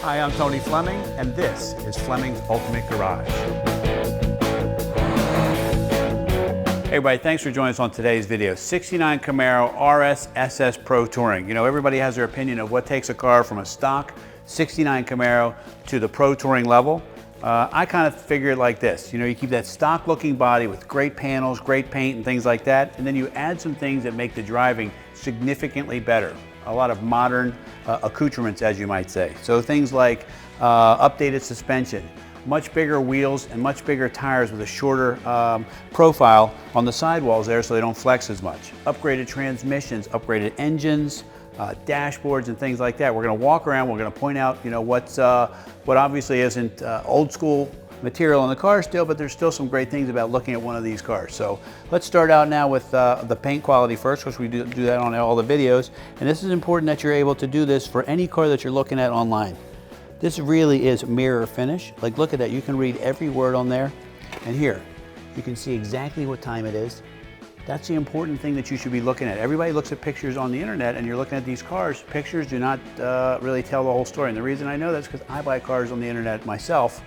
Hi, I'm Tony Fleming, and this is Fleming's Ultimate Garage. Hey everybody, thanks for joining us on today's video. 69 Camaro RS SS Pro Touring. You know, everybody has their opinion of what takes a car from a stock 69 Camaro to the Pro Touring level. I kind of figure it like this. You know, you keep that stock looking body with great panels, great paint and things like that, and then you add some things that make the driving significantly better. A lot of modern accoutrements, as you might say. So things like updated suspension, much bigger wheels and much bigger tires with a shorter profile on the sidewalls there so they don't flex as much. Upgraded transmissions, upgraded engines, dashboards and things like that. We're going to walk around, we're going to point out, you know, what obviously isn't old school material in the car still, but there's still some great things about looking at one of these cars. So let's start out now with the paint quality first, because we do that on all the videos. And this is important that you're able to do this for any car that you're looking at online. This really is mirror finish. Like, look at that. You can read every word on there. And here, you can see exactly what time it is. That's the important thing that you should be looking at. Everybody looks at pictures on the internet and you're looking at these cars. Pictures do not really tell the whole story. And the reason I know that's because I buy cars on the internet myself.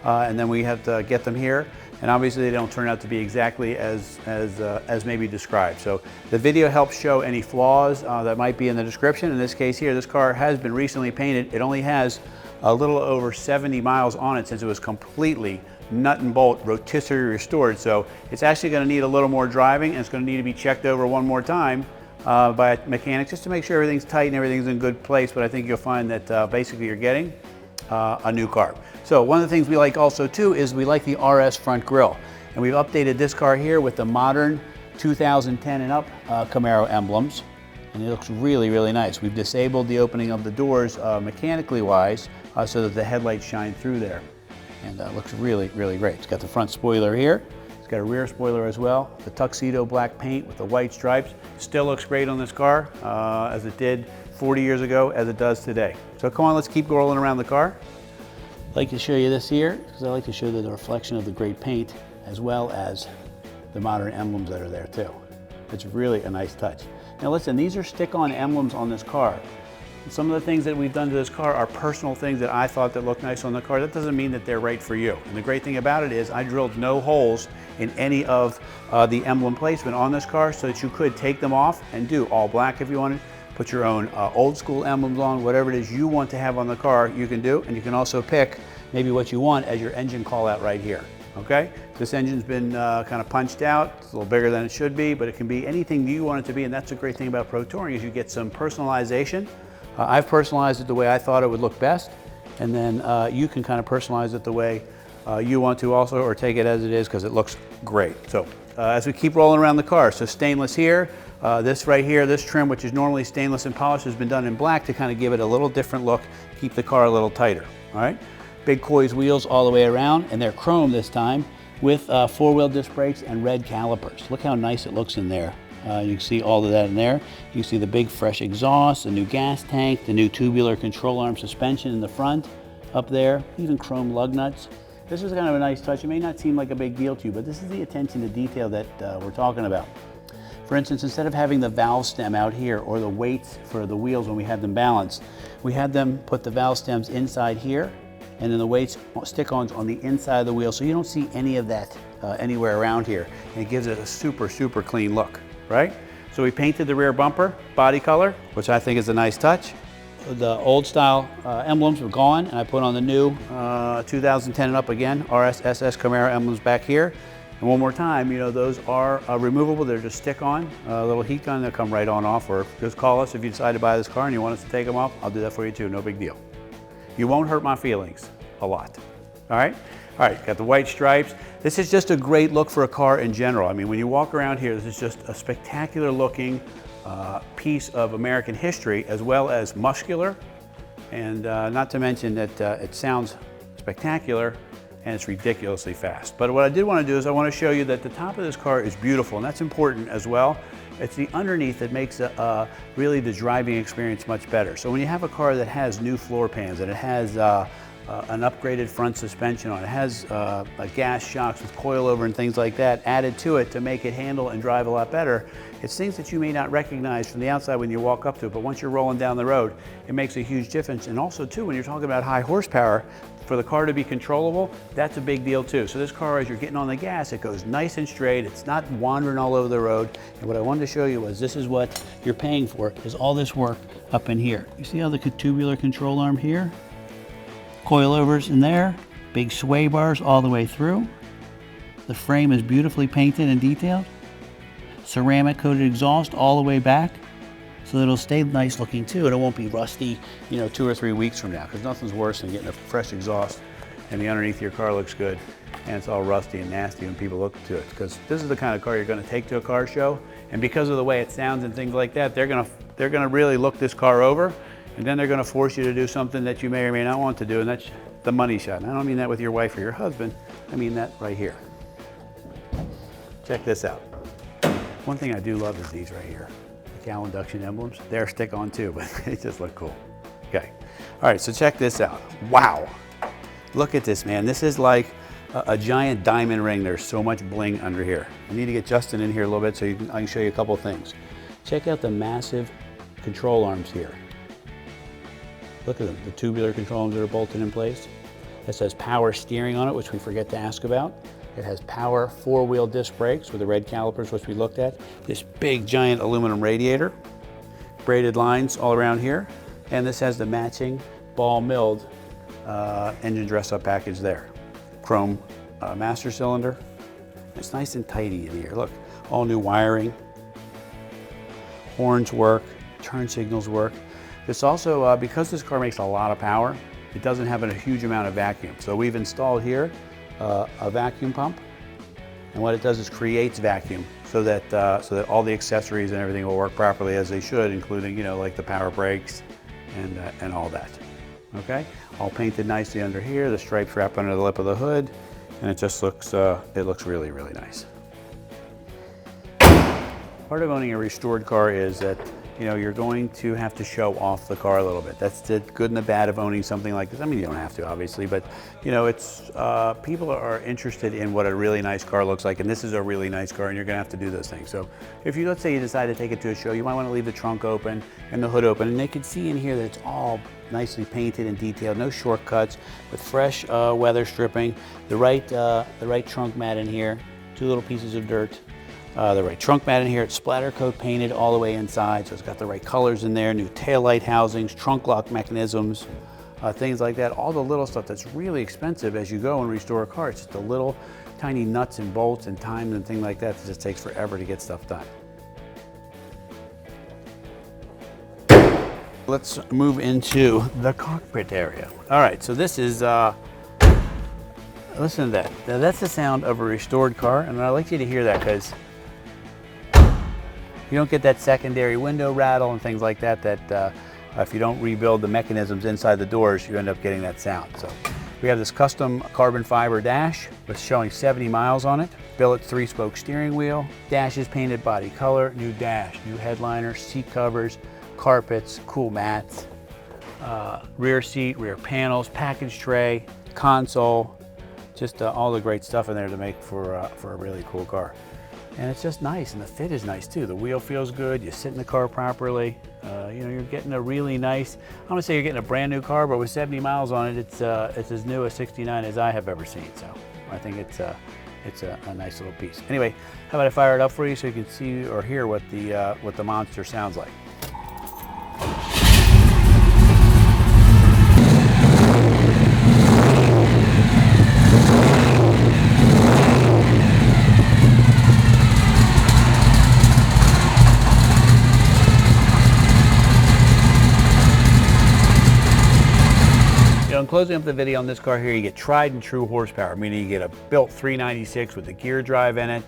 And then we have to get them here, and obviously they don't turn out to be exactly as maybe described. So the video helps show any flaws that might be in the description. In this case here, this car has been recently painted. It only has a little over 70 miles on it since it was completely nut and bolt rotisserie restored. So it's actually going to need a little more driving, and it's going to need to be checked over one more time by a mechanic just to make sure everything's tight and everything's in good place. But I think you'll find that basically you're getting a new car. So one of the things we like also too is we like the RS front grille, and we've updated this car here with the modern 2010 and up Camaro emblems, and it looks really, really nice. We've disabled the opening of the doors mechanically wise so that the headlights shine through there, and looks really, really great. It's got the front spoiler here. It's got a rear spoiler as well. The Tuxedo black paint with the white stripes still looks great on this car as it did 40 years ago as it does today. So come on, let's keep rolling around the car. I'd like to show you this here because I like to show the reflection of the great paint as well as the modern emblems that are there too. It's really a nice touch. Now listen, these are stick-on emblems on this car. Some of the things that we've done to this car are personal things that I thought that looked nice on the car. That doesn't mean that they're right for you. And the great thing about it is I drilled no holes in any of the emblem placement on this car so that you could take them off and do all black if you wanted. Put your own old school emblems on, whatever it is you want to have on the car, you can do. And you can also pick maybe what you want as your engine call out right here, okay? This engine's been kind of punched out. It's a little bigger than it should be, but it can be anything you want it to be. And that's the great thing about Pro Touring is you get some personalization. I've personalized it the way I thought it would look best. And then you can kind of personalize it the way you want to also, or take it as it is because it looks great. So as we keep rolling around the car, so stainless here. This right here, this trim, which is normally stainless and polished, has been done in black to kind of give it a little different look, keep the car a little tighter, all right? Big Coys wheels all the way around, and they're chrome this time with four-wheel disc brakes and red calipers. Look how nice it looks in there. You can see all of that in there. You can see the big fresh exhaust, the new gas tank, the new tubular control arm suspension in the front up there, even chrome lug nuts. This is kind of a nice touch. It may not seem like a big deal to you, but this is the attention to detail that we're talking about. For instance, instead of having the valve stem out here or the weights for the wheels when we had them balanced, we had them put the valve stems inside here, and then the weights stick-ons on the inside of the wheel, so you don't see any of that anywhere around here. And it gives it a super, super clean look, right? So we painted the rear bumper body color, which I think is a nice touch. The old style emblems were gone, and I put on the new 2010 and up again, RS SS Camaro emblems back here. And one more time, you know, those are removable. They're just stick-on, a little heat gun. They'll come right on off, or just call us if you decide to buy this car and you want us to take them off. I'll do that for you too, no big deal. You won't hurt my feelings a lot, all right? All right, got the white stripes. This is just a great look for a car in general. I mean, when you walk around here, this is just a spectacular looking piece of American history, as well as muscular, and not to mention that it sounds spectacular, and it's ridiculously fast. But what I did want to do is I want to show you that the top of this car is beautiful, and that's important as well. It's the underneath that makes really the driving experience much better. So when you have a car that has new floor pans and it has an upgraded front suspension on it. It has gas shocks with coilover and things like that added to it to make it handle and drive a lot better. It's things that you may not recognize from the outside when you walk up to it, but once you're rolling down the road, it makes a huge difference. And also too, when you're talking about high horsepower, for the car to be controllable, that's a big deal too. So this car, as you're getting on the gas, it goes nice and straight. It's not wandering all over the road. And what I wanted to show you was this is what you're paying for, is all this work up in here. You see how the tubular control arm here? Coilovers in there, big sway bars all the way through. The frame is beautifully painted and detailed. Ceramic coated exhaust all the way back, so it'll stay nice looking too, and it won't be rusty, you know, 2 or 3 weeks from now, because nothing's worse than getting a fresh exhaust and the underneath of your car looks good and it's all rusty and nasty when people look to it. Because this is the kind of car you're going to take to a car show, and because of the way it sounds and things like that, they're going to really look this car over, and then they're going to force you to do something that you may or may not want to do, and that's the money shot. And I don't mean that with your wife or your husband, I mean that right here. Check this out. One thing I do love is these right here. The cowl induction emblems. They're stick on too, but they just look cool. Okay. All right, so check this out. Wow. Look at this, man. This is like a giant diamond ring. There's so much bling under here. I need to get Justin in here a little bit so I can show you a couple things. Check out the massive control arms here. Look at them, the tubular control arms that are bolted in place. It says power steering on it, which we forget to ask about. It has power 4-wheel disc brakes with the red calipers, which we looked at. This big giant aluminum radiator, braided lines all around here. And this has the matching ball milled engine dress-up package there. Chrome master cylinder. It's nice and tidy in here. Look, all new wiring. Horns work, turn signals work. This also, because this car makes a lot of power, it doesn't have a huge amount of vacuum. So we've installed here a vacuum pump, and what it does is creates vacuum so that all the accessories and everything will work properly as they should, including, you know, like the power brakes and all that. Okay, all painted nicely under here. The stripes wrap under the lip of the hood, and it just looks really, really nice. Part of owning a restored car is that, you know, you're going to have to show off the car a little bit. That's the good and the bad of owning something like this. I mean, you don't have to, obviously, but, you know, it's people are interested in what a really nice car looks like, and this is a really nice car, and you're gonna have to do those things. So if you, let's say you decide to take it to a show, you might wanna leave the trunk open and the hood open, and they can see in here that it's all nicely painted and detailed, no shortcuts, with fresh weather stripping, the right trunk mat in here, 2 little pieces of dirt, the right trunk mat in here. It's splatter coat painted all the way inside, so it's got the right colors in there, new taillight housings, trunk lock mechanisms, things like that. All the little stuff that's really expensive as you go and restore a car. It's just the little tiny nuts and bolts and time and things like that. It just takes forever to get stuff done. Let's move into the cockpit area. All right, so this is, listen to that. Now that's the sound of a restored car, and I'd like you to hear that because you don't get that secondary window rattle and things like that, if you don't rebuild the mechanisms inside the doors, you end up getting that sound. So we have this custom carbon fiber dash with showing 70 miles on it, billet 3-spoke steering wheel, dash is painted body color, new dash, new headliner, seat covers, carpets, cool mats, rear seat, rear panels, package tray, console, just all the great stuff in there to make for a really cool car. And it's just nice, and the fit is nice too. The wheel feels good, you sit in the car properly. You know, you're getting a really nice, I'm gonna say you're getting a brand new car, but with 70 miles on it, it's as new a 69 as I have ever seen. So I think it's a nice little piece. Anyway, how about I fire it up for you so you can see or hear what the monster sounds like. In closing up the video on this car here, you get tried and true horsepower, meaning you get a built 396 with a gear drive in it,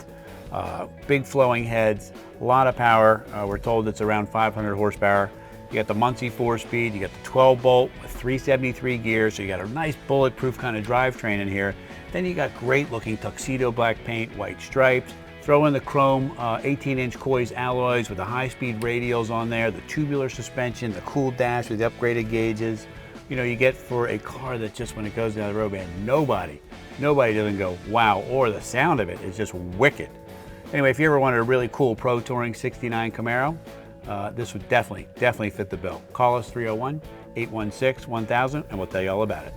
big flowing heads, a lot of power. We're told it's around 500 horsepower. You got the Muncie 4-speed, you got the 12 bolt with 373 gears, so you got a nice bulletproof kind of drivetrain in here. Then you got great looking Tuxedo black paint, white stripes. Throw in the chrome 18-inch Coys alloys with the high-speed radials on there, the tubular suspension, the cool dash with the upgraded gauges. you get for a car that just when it goes down the road, man, nobody doesn't go, wow, or the sound of it is just wicked. Anyway, if you ever wanted a really cool Pro Touring 69 Camaro, this would definitely fit the bill. Call us 301-816-1000 and we'll tell you all about it.